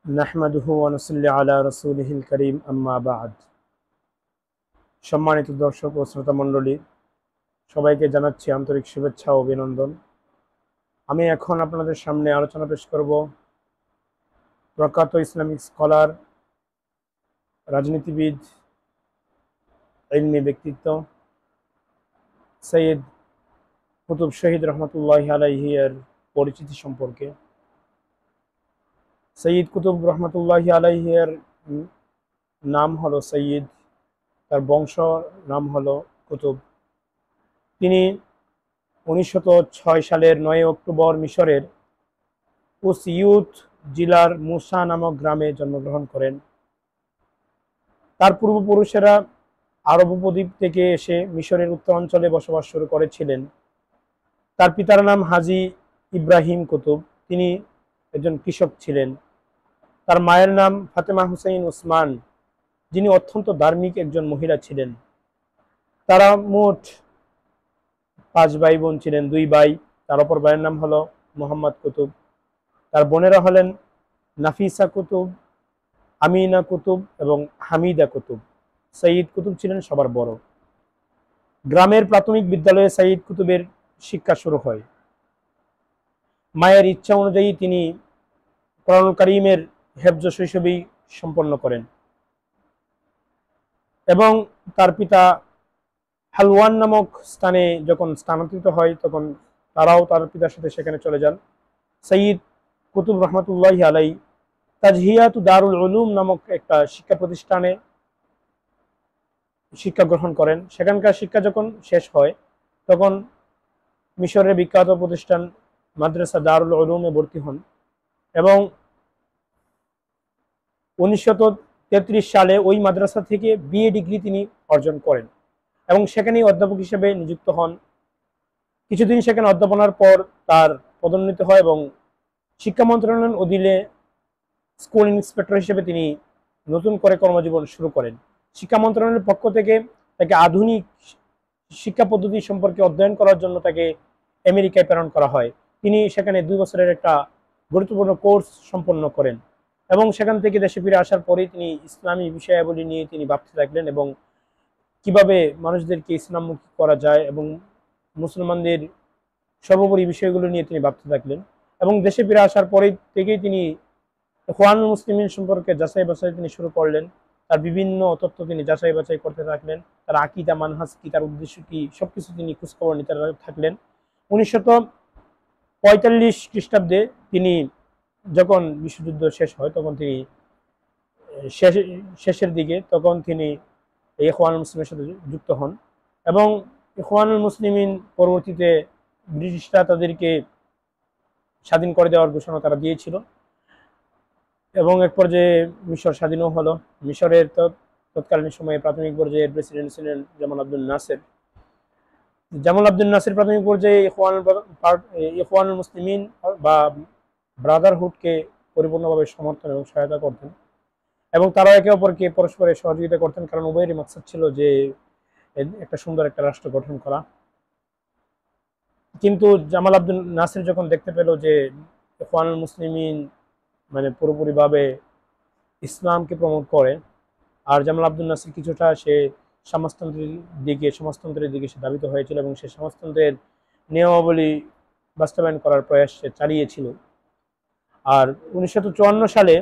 নাহমাদুহু ওয়া নুসাল্লি আলা রাসূলিহিল কারীম আম্মা বা'দ। সম্মানিত দর্শক ও শ্রোতা মণ্ডলী, সবাইকে জানাচ্ছি আন্তরিক শুভেচ্ছা ও অভিনন্দন। আমি এখন আপনাদের সামনে আলোচনা পেশ করব প্রখ্যাত ইসলামিক স্কলার, রাজনীতিবিদ, ইলমি ব্যক্তিত্ব সৈয়দ কুতুব শহীদ রহমতুল্লাহি আলাইহি এর পরিচিতি সম্পর্কে। সৈয়দ কুতুব রহমতুল্লাহি আলাইহি এর নাম হলো সৈয়দ, তার বংশ নাম হলো কুতুব। তিনি 1906 সালের 9 অক্টোবর মিশরের উসইউত জেলার মুসা নামক গ্রামে জন্মগ্রহণ করেন। তার পূর্বপুরুষেরা আরব উপদ্বীপ থেকে এসে মিশরের উত্তরাঞ্চলে বসবাস শুরু করেছিলেন। তার পিতার নাম হাজী ইব্রাহিম কুতুব, তিনি একজন কৃষক ছিলেন। তার মায়ের নাম ফাতেমা হুসাইন ওসমান, যিনি অত্যন্ত ধার্মিক একজন মহিলা ছিলেন। তারা মোট 5 ভাই বোন ছিলেন। 2 ভাই, তার অপর ভাইয়ের নাম হলো মোহাম্মদ কুতুব। তার বোনেরা হলেন নাফিসা কুতুব, আমিনা কুতুব এবং হামিদা কুতুব। সৈয়দ কুতুব ছিলেন সবার বড়। গ্রামের প্রাথমিক বিদ্যালয়ে সৈয়দ কুতুবের শিক্ষা শুরু হয়। মায়ের ইচ্ছা অনুযায়ী তিনি কোরআনুল কারীমের হেফজ শৈশবী সম্পন্ন করেন এবং তার পিতা হালওয়ান নামক স্থানে যখন স্থানান্তরিত হয় তখন তারাও তার পিতার সাথে সেখানে চলে যান। সৈয়দ কুতুব রহমতুল্লাহি আলাইহি তাজহিয়াতু দারুল উলুম নামক একটা শিক্ষা প্রতিষ্ঠানে শিক্ষা গ্রহণ করেন। সেখানকার শিক্ষা যখন শেষ হয় তখন মিশরের বিখ্যাত প্রতিষ্ঠান মাদ্রাসা দারুল উলুমে ভর্তি হন এবং 1933 সালে ওই মাদ্রাসা থেকে বিএ ডিগ্রি তিনি অর্জন করেন এবং সেখানেই অধ্যাপক হিসেবে নিযুক্ত হন। কিছুদিন সেখানে অধ্যাপনার পর তার পদোন্নতি হয় এবং শিক্ষা মন্ত্রণালয়ের অধীনে স্কুল ইন্সপেক্টর হিসেবে তিনি নতুন করে কর্মজীবন শুরু করেন। শিক্ষা মন্ত্রণালয়ের পক্ষ থেকে তাকে আধুনিক শিক্ষা পদ্ধতি সম্পর্কে অধ্যয়ন করার জন্য তাকে আমেরিকায় প্রেরণ করা হয়। তিনি সেখানে 2 বছরের একটা গুরুত্বপূর্ণ কোর্স সম্পন্ন করেন এবং সেখান থেকে দেশে ফিরে আসার পরেই তিনি ইসলামী বিষয়াবলী নিয়ে তিনি ভাবতে থাকলেন এবং কিভাবে মানুষদেরকে ইসলামমুখী করা যায় এবং মুসলমানদের সর্বোপরি বিষয়গুলো নিয়ে তিনি ভাবতে থাকলেন। এবং দেশে ফিরে আসার পরেই থেকেই তিনি ইখওয়ানুল মুসলিমিন সম্পর্কে যাচাই বাছাই তিনি শুরু করলেন। তার বিভিন্ন তথ্য তিনি যাচাই বাছাই করতে থাকলেন। তার আকীদা, মানহাজ কি, তার উদ্দেশ্য কি, সবকিছু তিনি খোঁজখবর নিতে থাকলেন। 1945 খ্রিস্টাব্দে তিনি যখন বিশ্বযুদ্ধ শেষ হয় তখন তিনি শেষের দিকে তখন তিনি ইখওয়ানুল মুসলিমের সাথে যুক্ত হন এবং ইখওয়ানুল মুসলিমিন পরবর্তীতে ব্রিটিশরা তাদেরকে স্বাধীন করে দেওয়ার ঘোষণা তারা দিয়েছিল এবং এক পর্যায়ে মিশর স্বাধীনও হলো। মিশরের তৎকালীন সময়ে প্রাথমিক পর্যায়ে প্রেসিডেন্ট ছিলেন জামাল আব্দুল নাসের। জামাল আব্দুল নাসের প্রাথমিক পর্যায়ে ইখওয়ানুল মুসলিমিন বা ব্রাদারহুডকে পরিপূর্ণভাবে সমর্থন এবং সহায়তা করতেন এবং তারা একে অপরকে পরস্পরের সহযোগিতা করতেন, কারণ উভয়েরই মাকসাদ ছিল যে একটা সুন্দর একটা রাষ্ট্র গঠন করা। কিন্তু জামাল আব্দুল নাসের যখন দেখতে পেল যে ইখওয়ানুল মুসলিমিন পুরোপুরিভাবে ইসলামকে প্রমোট করে আর জামাল আব্দুল নাসির কিছুটা সে সমাজতন্ত্রের দিকে সে ধাবিত হয়েছিল এবং সে সমাজতন্ত্রের নিয়মাবলী বাস্তবায়ন করার প্রয়াস সে চালিয়েছিল। আর 1954 সালে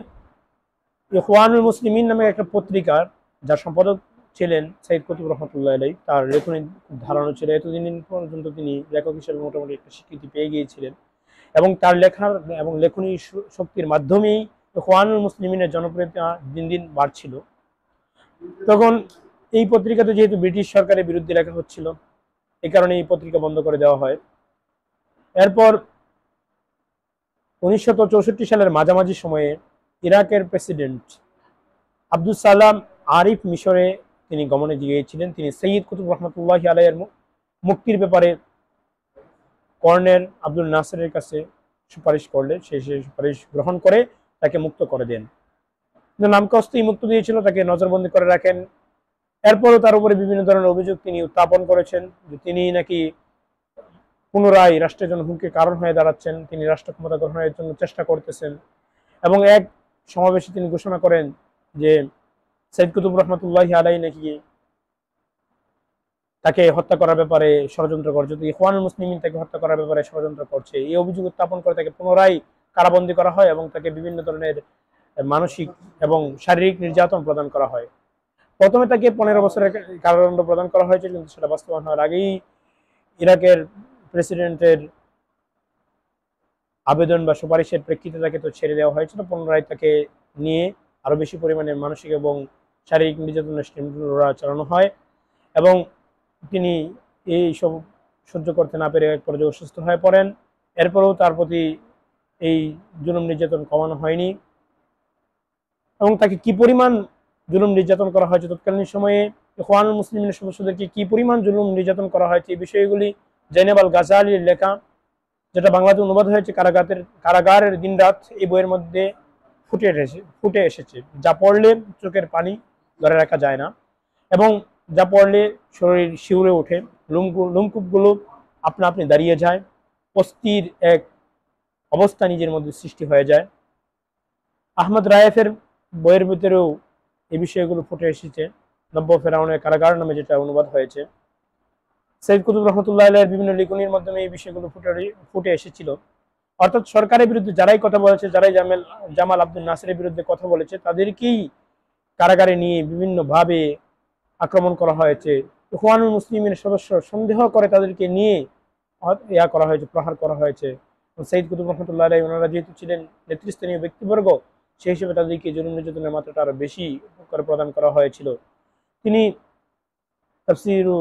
ইখওয়ানুল মুসলিমিন নামে একটা পত্রিকার যার সম্পাদক ছিলেন সৈয়দ কুতুব রহমতুল্লাহ আলাইহি, তার লেখনী ধারণা ছিল, এতদিন পর্যন্ত তিনি লেখক হিসেবে মোটামুটি একটা স্বীকৃতি পেয়ে গিয়েছিলেন এবং তার লেখার এবং লেখনী শক্তির মাধ্যমেই ইখওয়ানুল মুসলিমিনের জনপ্রিয়তা দিন দিন বাড়ছিল। তখন এই পত্রিকাতে যেহেতু ব্রিটিশ সরকারের বিরুদ্ধে লেখা হচ্ছিল, এই কারণে এই পত্রিকা বন্ধ করে দেওয়া হয়। এরপর 1964 সালের মাঝামাঝি সময়ে ইরাকের প্রেসিডেন্ট আব্দুল সালাম আরিফ মিশরে তিনি গমনে গিয়েছিলেন। তিনি সৈয়দ কুতুব রহমতুল্লাহি আলাইহির মুক্তির ব্যাপারে কর্নেল আব্দুল নাসেরের কাছে সুপারিশ করলে সেই সুপারিশ গ্রহণ করে তাকে মুক্ত করে দেন। নামকাস্তেই মুক্ত দিয়েছিল, তাকে নজরবন্দি করে রাখেন। এরপরও তার উপরে বিভিন্ন ধরনের অভিযোগ তিনি উত্থাপন করেছেন যে তিনি নাকি পুনরায় রাষ্ট্রের জন্য হুমকির কারণ হয়ে দাঁড়াচ্ছেন, তিনি রাষ্ট্র ক্ষমতা গ্রহণের জন্য চেষ্টা করতেছেন এবং এক সমাবেশে তিনি ঘোষণা করেন যে সৈয়দ কুতুব রহমতুল্লাহি আলাইহি নাকি তাকে হত্যা করার ব্যাপারে ষড়যন্ত্র করছে, ইখওয়ানুল মুসলিমিন তাকে হত্যা করার ব্যাপারে ষড়যন্ত্র করছে। এই অভিযোগ উত্থাপন করে তাকে পুনরায় কারাবন্দী করা হয় এবং তাকে বিভিন্ন ধরনের মানসিক এবং শারীরিক নির্যাতন প্রদান করা হয়। প্রথমে তাকে 15 বছরের কারাদণ্ড প্রদান করা হয়েছে, কিন্তু সেটা বাস্তবায়ন হওয়ার আগেই ইরাকের প্রেসিডেন্টের আবেদন বা সুপারিশের প্রেক্ষিতে তাকে তো ছেড়ে দেওয়া হয়েছিল। পুনরায় তাকে নিয়ে আরো বেশি পরিমাণে মানসিক এবং শারীরিক নির্যাতনের চালানো হয় এবং তিনি এই সব সহ্য করতে না পেরে এক পর্যায়ে অসুস্থ হয়ে পড়েন। এরপরেও তার প্রতি এই জুলুম নির্যাতন কমানো হয়নি এবং তাকে কি পরিমাণ জুলুম নির্যাতন করা হয়েছে, তৎকালীন সময়ে ইখওয়ানুল মুসলিমিনের সদস্যদেরকে কি পরিমাণ জুলুম নির্যাতন করা হয়েছে, এই বিষয়গুলি জৈনব আল গাজালির লেখা, যেটা বাংলাতে অনুবাদ হয়েছে কারাগারের দিনরাত, এই বইয়ের মধ্যে ফুটে এসেছে, যা পড়লে চোখের পানি ধরে রাখা যায় না এবং যা পড়লে শরীর শিউরে ওঠে, লোমকূপগুলো আপনা আপনি দাঁড়িয়ে যায়, অস্থির এক অবস্থা নিজের মধ্যে সৃষ্টি হয়ে যায়। আহমদ রায়েফের বইয়ের ভিতরেও এই বিষয়গুলো ফুটে এসেছে, নব্য ফেরাউনের কারাগার নামে যেটা অনুবাদ হয়েছে। সৈয়দ কুতুব রহমতুল্লাহ আলাইহির বিভিন্ন লিখনির মাধ্যমে এই বিষয়গুলো ফুটে এসেছিল। অর্থাৎ সরকারের বিরুদ্ধে যারাই কথা বলেছে, যারাই জামাল আব্দুল নাসিরের বিরুদ্ধে কথা বলেছে, তাদেরকেই কারাগারে নিয়ে বিভিন্নভাবে আক্রমণ করা হয়েছে। ইখওয়ানুল মুসলিমিন সদস্য সন্দেহ করে তাদেরকে নিয়ে করা হয়েছে, প্রহার করা হয়েছে। সৈয়দ কুতুব রহমতুল্লাহ আলাইহি ওনারা যেহেতু ছিলেন নেতৃস্থানীয় ব্যক্তিবর্গ, সেই হিসেবে তাদেরকে জুলুম নির্যাতনের মাত্রাটা আরো বেশি করে প্রদান করা হয়েছিল। তিনি তাফসীরু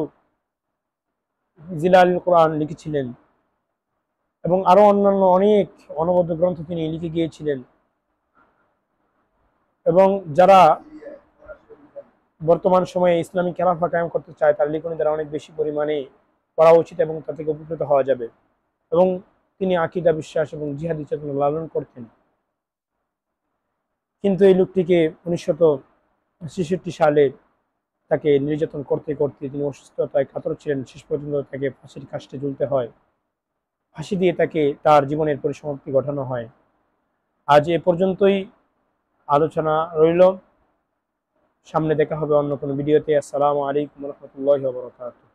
জিলালুল কোরআন লিখেছিলেন এবং আরো অন্যান্য অনেক অনবদ্য গ্রন্থ তিনি লিখে গিয়েছিলেন এবং যারা বর্তমান সময়ে ইসলামী খেলাফা কায়েম করতে চায় তার লিখনি দ্বারা অনেক বেশি পরিমাণে পড়া উচিত এবং তা থেকে উপকৃত হওয়া যাবে। এবং তিনি আকীদা, বিশ্বাস এবং জিহাদি চেতনা লালন করতেন। কিন্তু এই লোকটিকে 1966 সালে তাকে নির্যাতন করতে করতে তিনি অসুস্থতায় কাতর ছিলেন, শেষ পর্যন্ত তাকে ফাঁসির কাস্টে ঝুলতে হয়। ফাঁসি দিয়ে তাকে তার জীবনের পরিসমাপ্তি ঘটানো হয়। আজ এ পর্যন্তই আলোচনা রইল, সামনে দেখা হবে অন্য কোনো ভিডিওতে। আসসালামু আলাইকুম ওয়া রাহমাতুল্লাহি ওয়া বারাকাতুহু।